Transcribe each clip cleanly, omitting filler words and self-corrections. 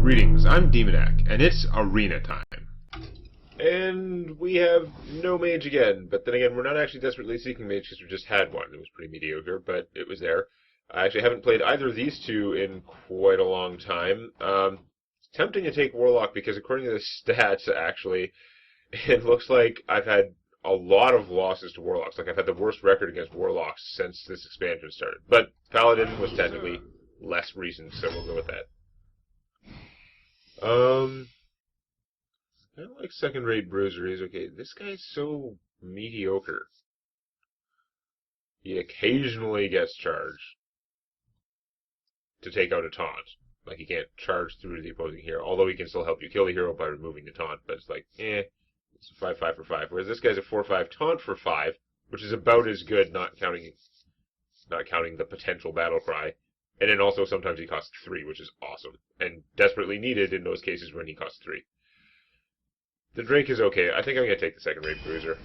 Greetings, I'm Demonac, and it's arena time. And we have no mage again, but then again, we're not actually desperately seeking mage because we just had one. It was pretty mediocre, but it was there. I actually haven't played either of these two in quite a long time. It's tempting to take Warlock because according to the stats, actually, it looks like I've had a lot of losses to Warlocks. Like, I've had the worst record against Warlocks since this expansion started. But Paladin was technically less recent, so we'll go with that. I don't like second-rate bruiser. He's okay. This guy's so mediocre. He occasionally gets charged to take out a taunt. Like, he can't charge through the opposing hero, although he can still help you kill the hero by removing the taunt, but it's like, it's a 5-5 for 5. Whereas this guy's a 4-5 taunt for 5, which is about as good, not counting the potential battle cry. And then also sometimes he costs 3, which is awesome, and desperately needed in those cases when he costs 3. The Drake is okay. I think I'm going to take the second-rate bruiser.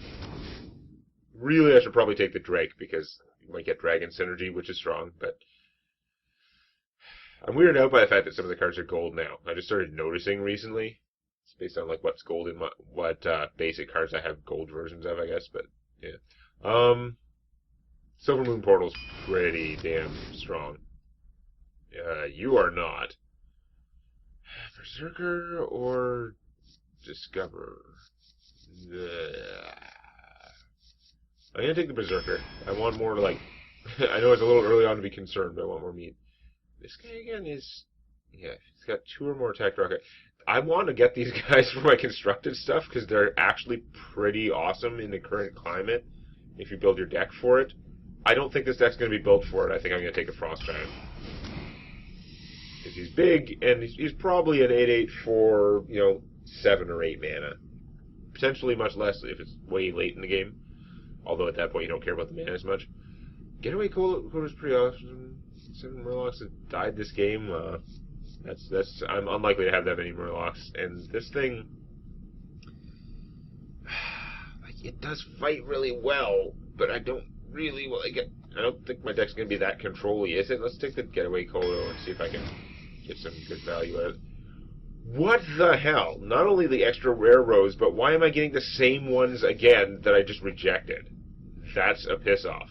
Really, I should probably take the Drake, because you might get Dragon Synergy, which is strong, but I'm weirded out by the fact that some of the cards are gold now. I just started noticing recently. It's based on like what's gold in what basic cards I have gold versions of, I guess, but yeah. Silver Moon Portal's pretty damn strong. You are not. Berserker or Discover? I'm gonna take the Berserker. I want more to, like... I know it's a little early on to be concerned, but I want more meat. This guy again is... Yeah, he's got 2 or more attack rocket. I want to get these guys for my constructed stuff, because they're actually pretty awesome in the current climate, if you build your deck for it. I don't think this deck's going to be built for it. I think I'm going to take a Frost Giant. Because he's big, and he's probably an 8-8 for, 7 or 8 mana. Potentially much less if it's way late in the game. Although at that point you don't care about the mana as much. Getaway Coda's pretty awesome. 7 Murlocs that died this game. I'm unlikely to have that many Murlocs. And this thing... it does fight really well, but I don't really... I don't think my deck's going to be that control-y, is it? Let's take the Getaway Kodo and see if I can get some good value out of it. What the hell? Not only the extra rare rose, but why am I getting the same ones again that I just rejected? That's a piss-off.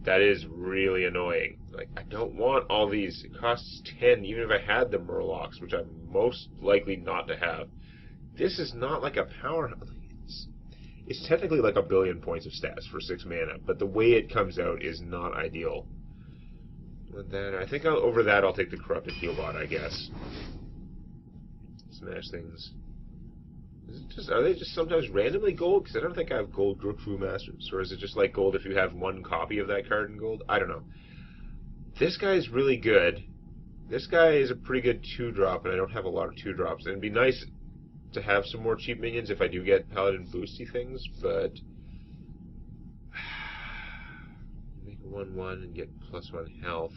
That is really annoying. Like, I don't want all these. It costs 10, even if I had the Murlocs, which I'm most likely not to have. This is not like a powerhouse. It's technically like 1 billion points of stats for 6 mana, but the way it comes out is not ideal. With that, I think over that I'll take the Corrupted Healbot, I guess. Smash things. Are they just sometimes randomly gold? Because I don't think I have gold Grokfu Masters. Or is it just like gold if you have 1 copy of that card in gold? I don't know. This guy is really good. This guy is a pretty good 2-drop, and I don't have a lot of 2-drops. And it'd be nice to have some more cheap minions if I do get Paladin boosty things, but... make a 1-1 and get +1 health.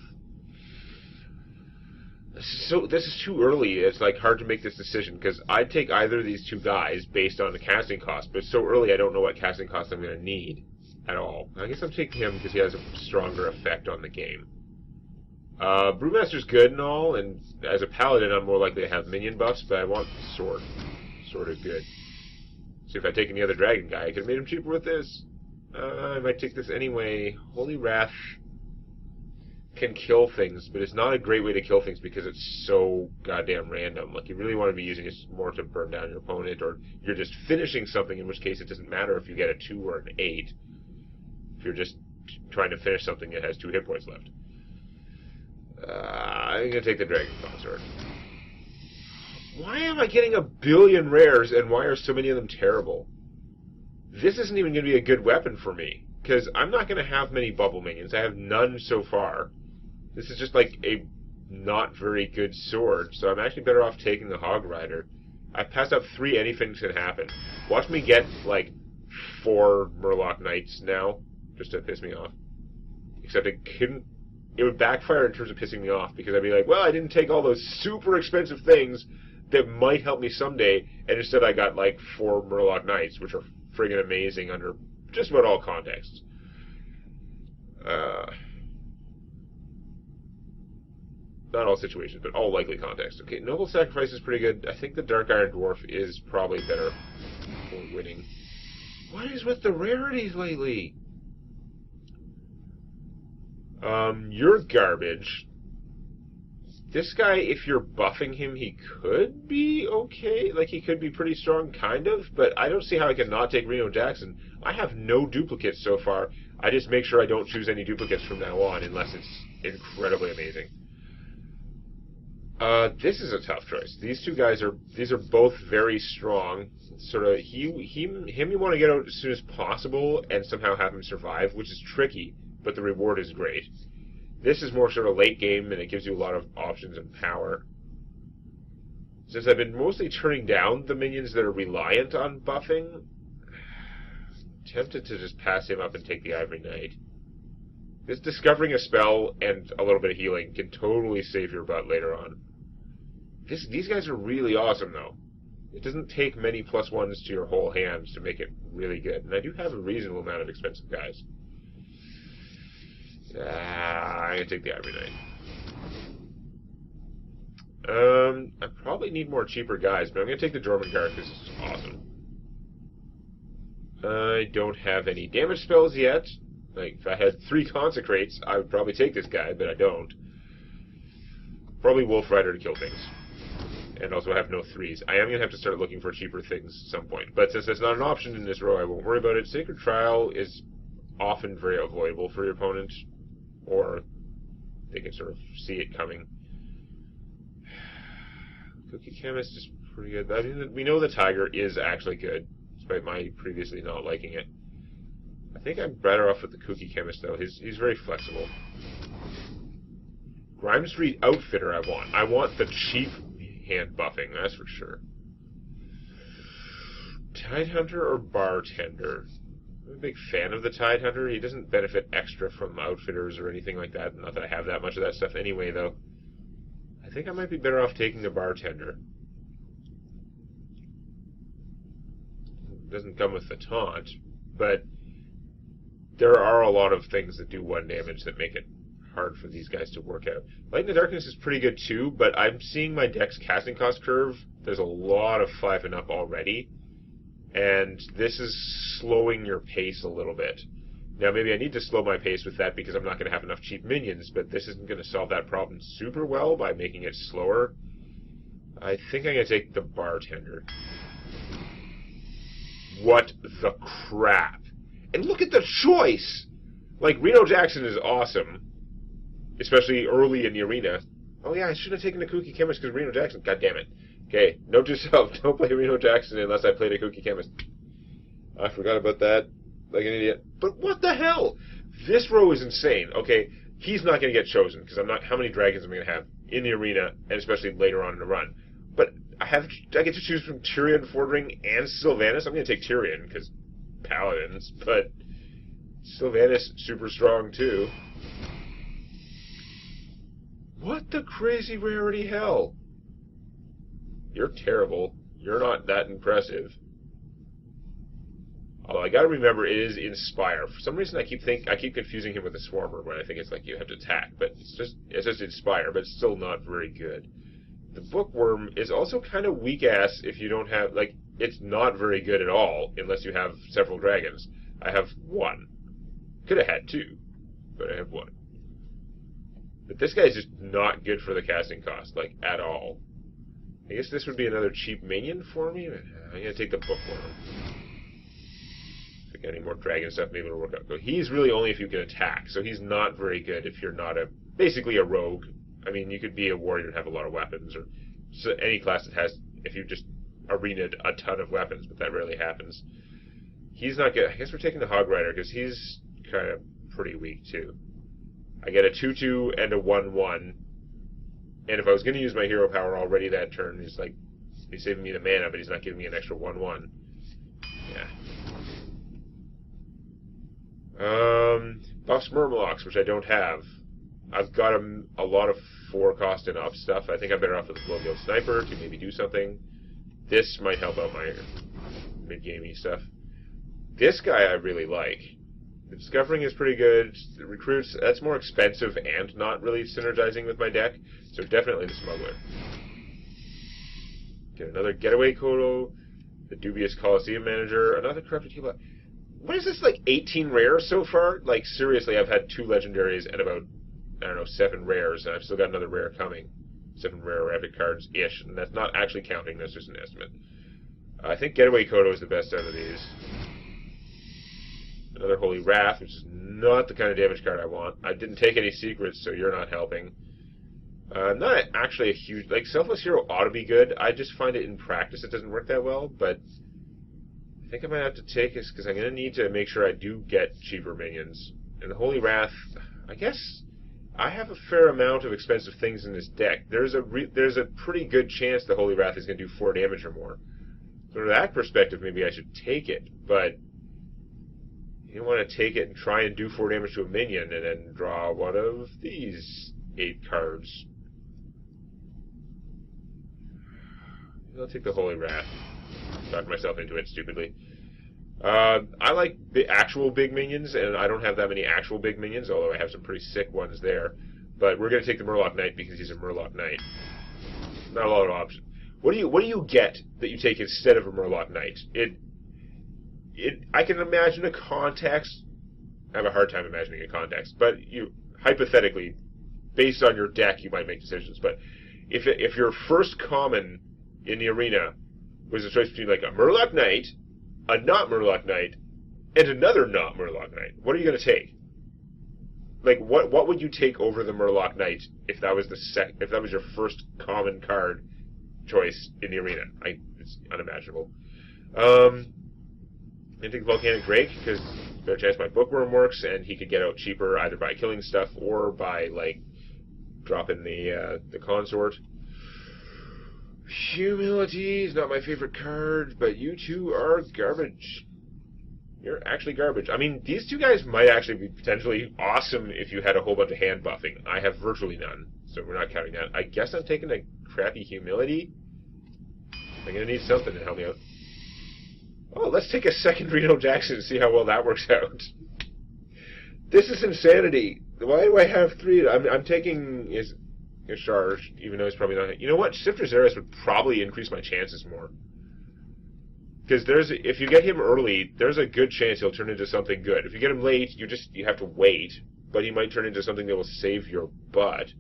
This is too early. It's like hard to make this decision, because I'd take either of these 2 guys based on the casting cost, but it's so early I don't know what casting cost I'm going to need at all. I guess I'm taking him because he has a stronger effect on the game. Brewmaster's good and all, and as a Paladin I'm more likely to have minion buffs, but I want Sword. Sort of good. So if I'd taken the other dragon guy, I could have made him cheaper with this. I might take this anyway. Holy Wrath can kill things, but it's not a great way to kill things because it's so goddamn random. Like, you really want to be using it more to burn down your opponent, or you're just finishing something, in which case it doesn't matter if you get a 2 or an 8. If you're just trying to finish something that has 2 hit points left. I'm going to take the Dragon Consort. Why am I getting 1 billion rares, and why are so many of them terrible? This isn't even going to be a good weapon for me, because I'm not going to have many bubble minions. I have none so far. This is just like a not very good sword, so I'm actually better off taking the Hog Rider. I've passed up 3 anything can happen. Watch me get, like, 4 Murloc Knights now, just to piss me off. Except it would backfire in terms of pissing me off, because I'd be like, well, I didn't take all those super expensive things that might help me someday, and instead I got like 4 Murloc Knights, which are friggin' amazing under just about all contexts. Not all situations, but all likely contexts. Okay, Noble Sacrifice is pretty good. I think the Dark Iron Dwarf is probably better for winning. What is with the rarities lately? You're garbage. This guy, if you're buffing him, he could be okay. Like, he could be pretty strong, kind of. But I don't see how I can not take Reno Jackson. I have no duplicates so far. I just make sure I don't choose any duplicates from now on, unless it's incredibly amazing. This is a tough choice. These two guys these are both very strong. Sort of, him you want to get out as soon as possible and somehow have him survive, which is tricky, but the reward is great. This is more sort of late game, and it gives you a lot of options and power. Since I've been mostly turning down the minions that are reliant on buffing, I'm tempted to just pass him up and take the Ivory Knight. This discovering a spell and a little bit of healing can totally save your butt later on. These guys are really awesome, though. It doesn't take many +1s to your whole hand to make it really good. And I do have a reasonable amount of expensive guys. I'm going to take the Ivory Knight. I probably need more cheaper guys, but I'm going to take the Jormungand because it's awesome. I don't have any damage spells yet. Like, if I had 3 Consecrates, I would probably take this guy, but I don't. Probably Wolf Rider to kill things. And also have no 3s. I am going to have to start looking for cheaper things at some point. But since that's not an option in this row, I won't worry about it. Sacred Trial is often very avoidable for your opponent, or they can sort of see it coming. Cookie Chemist is pretty good. I mean, we know the Tiger is actually good, despite my previously not liking it. I think I'm better off with the Cookie Chemist, though. He's very flexible. Grime Street Outfitter I want. I want the cheap hand buffing, that's for sure. Tidehunter or Bartender? I'm a big fan of the Tidehunter. He doesn't benefit extra from outfitters or anything like that. Not that I have that much of that stuff anyway, though. I think I might be better off taking the Bartender. It doesn't come with the taunt, but there are a lot of things that do 1 damage that make it hard for these guys to work out. Light in the Darkness is pretty good too, but I'm seeing my deck's casting cost curve. There's a lot of 5 and up already, and this is slowing your pace a little bit. Now, maybe I need to slow my pace with that because I'm not going to have enough cheap minions, but this isn't going to solve that problem super well by making it slower. I think I'm going to take the Bartender. What the crap? And look at the choice! Like, Reno Jackson is awesome, especially early in the arena. Oh yeah, I should have taken the Cookie Chemist because Reno Jackson. God damn it. Okay, note to self, don't play Reno Jackson unless I played a Cookie Chemist. I forgot about that, like an idiot. But what the hell? This row is insane. Okay, he's not going to get chosen because how many dragons am I going to have in the arena, and especially later on in the run? But I get to choose from Tyrion, Fordring, and Sylvanas. I'm going to take Tyrion because Paladins, but Sylvanas super strong too. What the crazy rarity hell? You're terrible. You're not that impressive. Although I gotta remember it is Inspire. For some reason I keep confusing him with a Swarmer when I think it's like you have to attack, but it's just Inspire, but it's still not very good. The Bookworm is also kind of weak ass if you don't have, like, it's not very good at all unless you have several dragons. I have 1. Could have had 2, but I have 1. But this guy's just not good for the casting cost, like, at all. I guess this would be another cheap minion for me. I'm going to take the Bookworm. If I get any more dragon stuff, maybe it'll work out. But he's really only if you can attack, so he's not very good if you're not basically a rogue. I mean, you could be a warrior and have a lot of weapons, or any class that has, if you just arena'd a ton of weapons, but that rarely happens. He's not good. I guess we're taking the Hog Rider, because he's kind of pretty weak, too. I get a 2-2 and a 1-1, and if I was going to use my hero power already that turn, he's saving me the mana, but he's not giving me an extra 1-1. Yeah. Buffs Murmalocs, which I don't have. I've got a lot of 4 cost and up stuff. I think I'm better off with the Glowgill Sniper to maybe do something. This might help out my mid-gamey stuff. This guy I really like. The discovering is pretty good. The recruits, that's more expensive and not really synergizing with my deck. So definitely the smuggler. Get another getaway Kodo. The dubious Coliseum manager. Another corrupted Hela. What is this, like 18 rares so far? Like, seriously, I've had 2 legendaries and about, I don't know, 7 rares, and I've still got another rare coming. 7 rare or epic cards-ish, and that's not actually counting, that's just an estimate. I think Getaway Kodo is the best out of these. Another Holy Wrath, which is not the kind of damage card I want. I didn't take any secrets, so you're not helping. Not actually a huge... Like, Selfless Hero ought to be good. I just find it in practice it doesn't work that well, but... I think I might have to take this, because I'm going to need to make sure I do get cheaper minions. And the Holy Wrath, I guess... I have a fair amount of expensive things in this deck. There's a pretty good chance the Holy Wrath is going to do 4 damage or more. So from that perspective, maybe I should take it, but you don't want to take it and try and do 4 damage to a minion and then draw one of these 8 cards. I'll take the Holy Wrath. Talked myself into it stupidly. I like the actual big minions, and I don't have that many actual big minions, although I have some pretty sick ones there. But we're going to take the Murloc Knight because he's a Murloc Knight. Not a lot of options. What do you get that you take instead of a Murloc Knight? I can imagine a context. I have a hard time imagining a context, but hypothetically, based on your deck, you might make decisions. But if your first common in the arena was a choice between like a Murloc Knight, a not Murloc Knight, and another not Murloc Knight, what are you going to take? Like, what would you take over the Murloc Knight if that was if that was your first common card choice in the arena? It's unimaginable. I take the Volcanic Drake because there's a chance my Bookworm works, and he could get out cheaper either by killing stuff or by like dropping the consort. Humility is not my favorite card, but you two are garbage. You're actually garbage. I mean, these 2 guys might actually be potentially awesome if you had a whole bunch of hand buffing. I have virtually none, so we're not counting that. I guess I'm taking a crappy Humility. I'm going to need something to help me out. Oh, let's take a second Reno Jackson and see how well that works out. This is insanity. Why do I have 3? I'm taking... a charge, even though he's probably not... You know what? Sifter Xeris would probably increase my chances more. Because if you get him early, there's a good chance he'll turn into something good. If you get him late, you have to wait, but he might turn into something that will save your butt.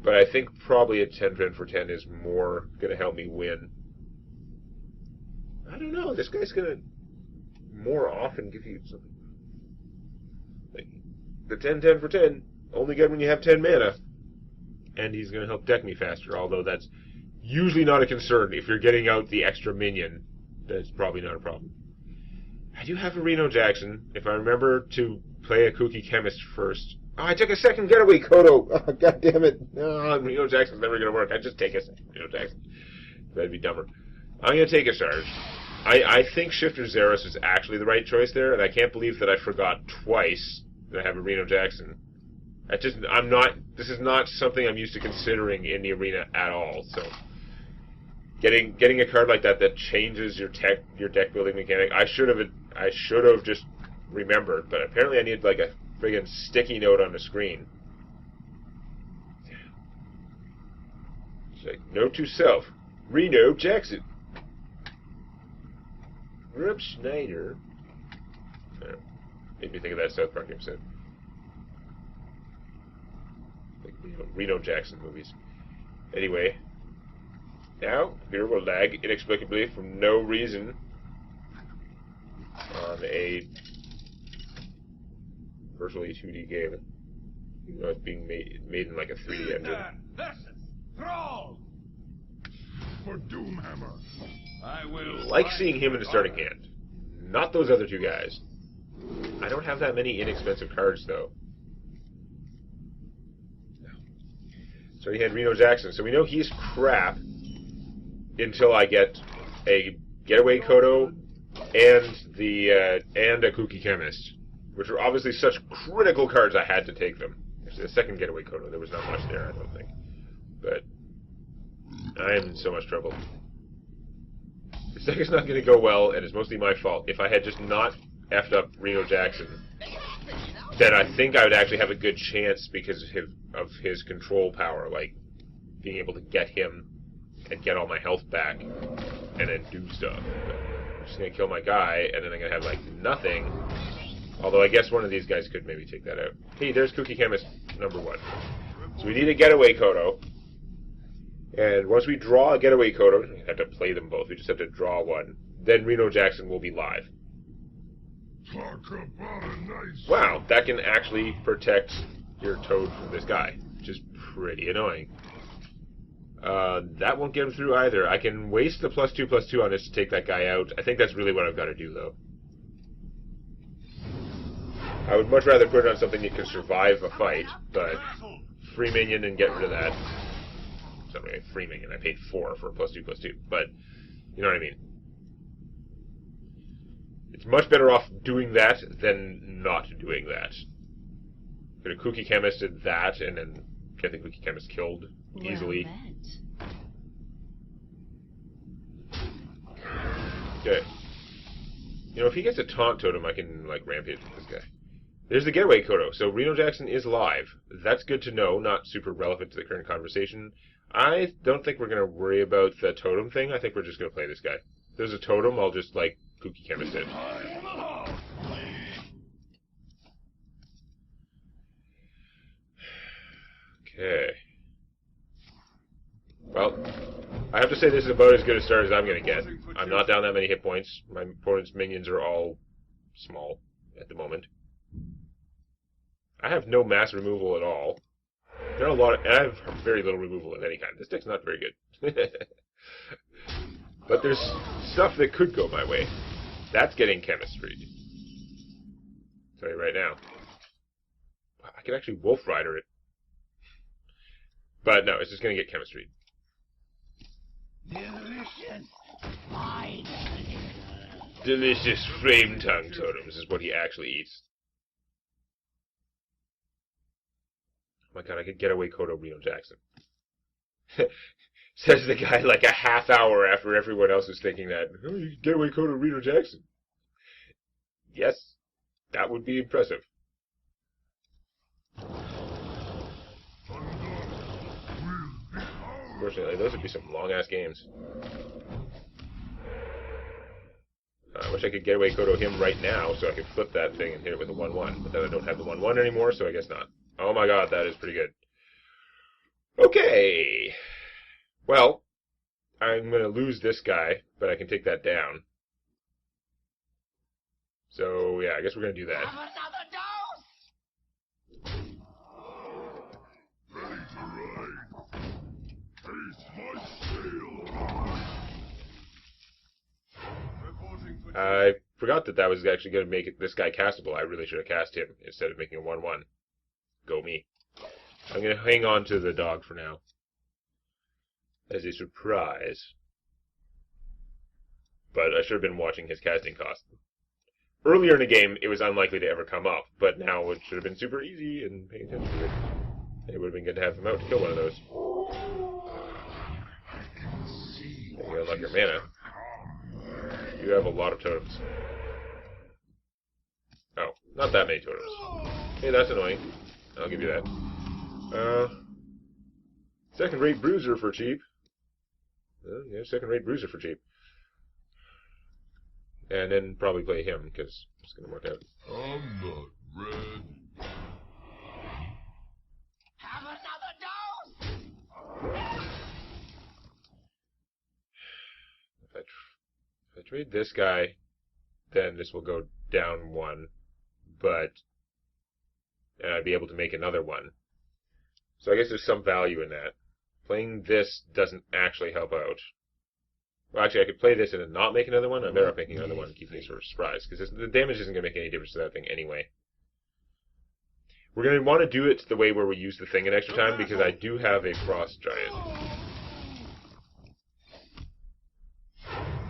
But I think probably a 10 for 10 is more going to help me win. I don't know. This guy's going to more often give you something. Like, the 10 for 10, only good when you have 10 mana. And he's going to help deck me faster, although that's usually not a concern. If you're getting out the extra minion, that's probably not a problem. I do have a Reno Jackson. If I remember to play a Kooky Chemist first. Oh, I took a second Getaway Kodo. Oh, God damn it. No, Reno Jackson's never going to work. I just take a second Reno Jackson. That'd be dumber. I'm going to take a charge. I think Shifter Xeris is actually the right choice there, and I can't believe that I forgot twice that I have a Reno Jackson. This is not something I'm used to considering in the arena at all. So, getting a card like that changes your deck building mechanic. I should have just remembered, but apparently I need like a friggin' sticky note on the screen. It's like, note to self, Reno Jackson. Rob Schneider. Made me think of that South Park episode. Reno Jackson movies. Anyway, now computer will lag inexplicably from no reason on a virtually 2D game. Even though it's being made in like a 3D engine. Thrall! For Doomhammer, I will Like seeing him in the starting hand. Not those other 2 guys. I don't have that many inexpensive cards though. So he had Reno Jackson. So we know he's crap until I get a Getaway Kodo and a Kooky Chemist, which are obviously such critical cards I had to take them. Actually, the second Getaway Kodo, there was not much there, I don't think. But I am in so much trouble. This deck is not going to go well, and it's mostly my fault. If I had just not effed up Reno Jackson, then I think I would actually have a good chance because of his control power, like being able to get him and get all my health back and then do stuff. I'm just going to kill my guy, and then I'm going to have, like, nothing. Although I guess one of these guys could maybe take that out. Hey, there's Cookie Chemist number 1. So we need a getaway Kodo. And once we draw a getaway Kodo, we have to play them both, we just have to draw one, then Reno Jackson will be live. Wow, that can actually protect your Toad from this guy, which is pretty annoying. That won't get him through either. I can waste the +2/+2 on this to take that guy out. I think that's really what I've got to do, though. I would much rather put it on something that can survive a fight, but free minion and get rid of that. Something like free minion. I paid 4 for a +2/+2, but you know what I mean. It's much better off doing that than not doing that. Could a Cookie Chemist did that and then get the Cookie Chemist killed easily. Okay. You know, if he gets a taunt totem, I can, like, rampage with this guy. There's the getaway Kodo. So Reno Jackson is live. That's good to know, not super relevant to the current conversation. I don't think we're going to worry about the totem thing. I think we're just going to play this guy. If there's a totem, I'll just, like, Cookie Chemist it. Okay. Well, I have to say this is about as good a start as I'm going to get. I'm not down that many hit points. My opponent's minions are all small at the moment. I have no mass removal at all. There are a lot of, and I have very little removal of any kind. This deck's not very good. But there's stuff that could go my way. That's getting chemistry. I'll tell you right now. I could actually Wolf Rider it. But no, it's just going to get chemistry. Delicious flame tongue totems is what he actually eats. Oh my god, I could get away Kodo Reno Jackson. Says the guy like a half hour after everyone else is thinking that. Oh, you can get away Kodo Reno Jackson. Yes, that would be impressive. Unfortunately, those would be some long-ass games. I wish I could get away Kodo him right now so I could flip that thing and hit it with a 1-1. But then I don't have the 1-1 anymore, so I guess not. Oh my god, that is pretty good. Okay. Well, I'm going to lose this guy, but I can take that down. So, yeah, I guess we're going to do that. I forgot that that was actually going to make this guy castable. I really should have cast him instead of making a 1-1. Go me. I'm going to hang on to the dog for now. As a surprise. But I should have been watching his casting cost. Earlier in the game, it was unlikely to ever come up, but now it should have been super easy and paying attention to it. It would have been good to have him out to kill one of those. You unlock your mana. You have a lot of totems. Oh, not that many totems. Hey, that's annoying. I'll give you that. Second-rate bruiser for cheap. Yeah, second-rate bruiser for cheap. And then probably play him, because it's going to work out. I'm not red. Have another dose! If I trade this guy, then this will go down 1, but and I'd be able to make another one. So I guess there's some value in that. Playing this doesn't actually help out. Well, actually, I could play this and then not make another one. I'm better off making another one and keeping these sort of surprise, because the damage isn't going to make any difference to that thing anyway. We're going to want to do it the way where we use the thing an extra time, because I do have a Frost Giant.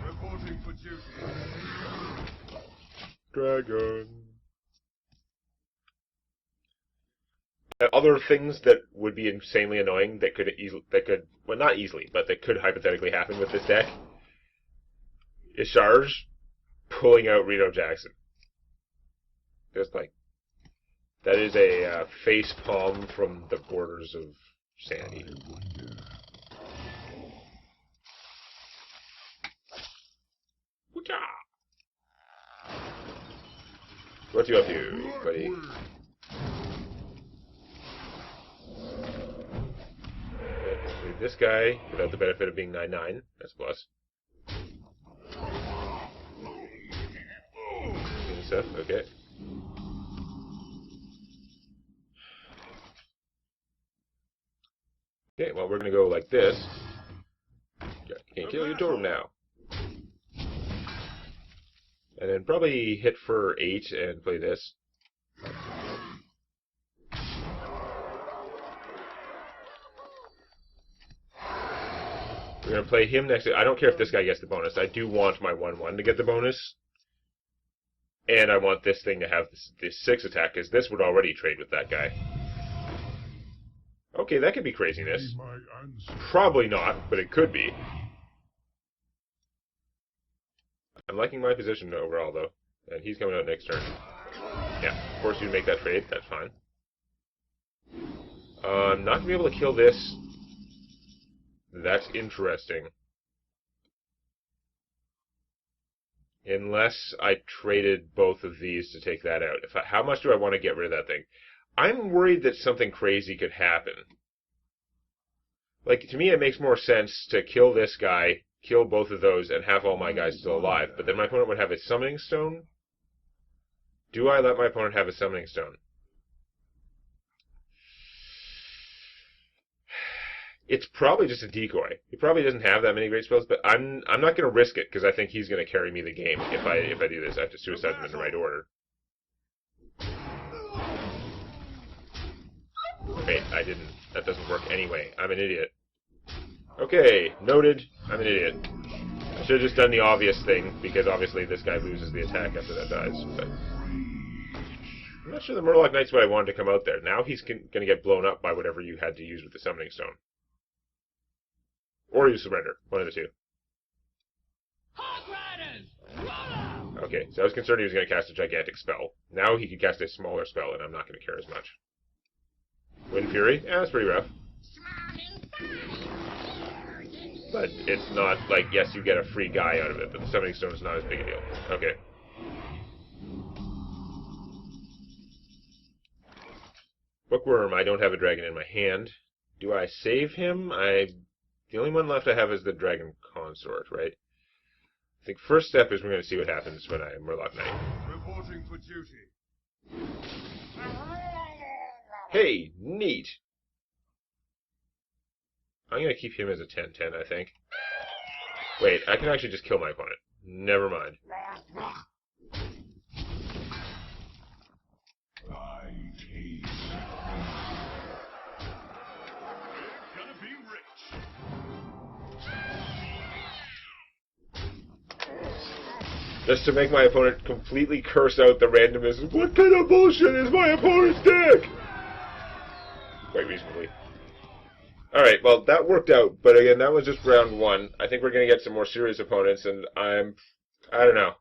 Reporting for duty. Dragon. Other things that would be insanely annoying that could well, not easily, but that could hypothetically happen with this deck is Charge pulling out Reno Jackson. Just like, that is a face palm from the borders of sanity. What you up to, buddy? Leave this guy without the benefit of being 9/9. That's a plus. Stuff. Okay. Okay, well, we're gonna go like this. Can't kill your totem now. And then probably hit for 8 and play this. We're going to play him next. I don't care if this guy gets the bonus. I do want my 1/1 to get the bonus. And I want this thing to have this 6 attack, because this would already trade with that guy. Okay, that could be craziness. Probably not, but it could be. I'm liking my position overall, though. And he's coming out next turn. Yeah, force you to make that trade. That's fine. I'm not going to be able to kill this. That's interesting. Unless I traded both of these to take that out. How much do I want to get rid of that thing? I'm worried that something crazy could happen. Like, to me, it makes more sense to kill this guy, kill both of those, and have all my guys still alive. But then my opponent would have a summoning stone? Do I let my opponent have a summoning stone? It's probably just a decoy. He probably doesn't have that many great spells, but I'm not going to risk it, because I think he's going to carry me the game if I do this. I have to suicide him in the right order. Wait, I didn't. That doesn't work anyway. I'm an idiot. Okay, noted. I'm an idiot. I should have just done the obvious thing, because obviously this guy loses the attack after that dies. But I'm not sure the Murloc Knight's what I wanted to come out there. Now he's going to get blown up by whatever you had to use with the Summoning Stone. Or you surrender. One of the two. Okay, so I was concerned he was going to cast a gigantic spell. Now he could cast a smaller spell, and I'm not going to care as much. Wind Fury? Yeah, that's pretty rough. But it's not like, yes, you get a free guy out of it, but the Summoning Stone is not as big a deal. Okay. Bookworm, I don't have a dragon in my hand. Do I save him? The only one left I have is the Dragon Consort, right? I think first step is we're going to see what happens when I Murloc Knight. Reporting for duty. Hey, neat! I'm going to keep him as a 10/10, I think. Wait, I can actually just kill my opponent. Never mind. Just to make my opponent completely curse out the randomness. What kind of bullshit is my opponent's deck? Quite reasonably. Alright, well, that worked out, but again, that was just round 1. I think we're going to get some more serious opponents, and I don't know.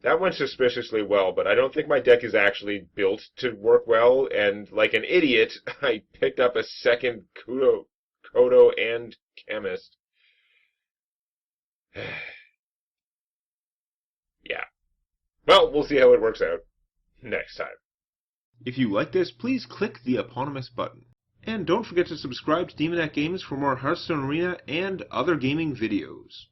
That went suspiciously well, but I don't think my deck is actually built to work well, and like an idiot, I picked up a second Kodo and Chemist. Yeah. Well, we'll see how it works out next time. If you like this, please click the eponymous button. And don't forget to subscribe to Demonac Games for more Hearthstone Arena and other gaming videos.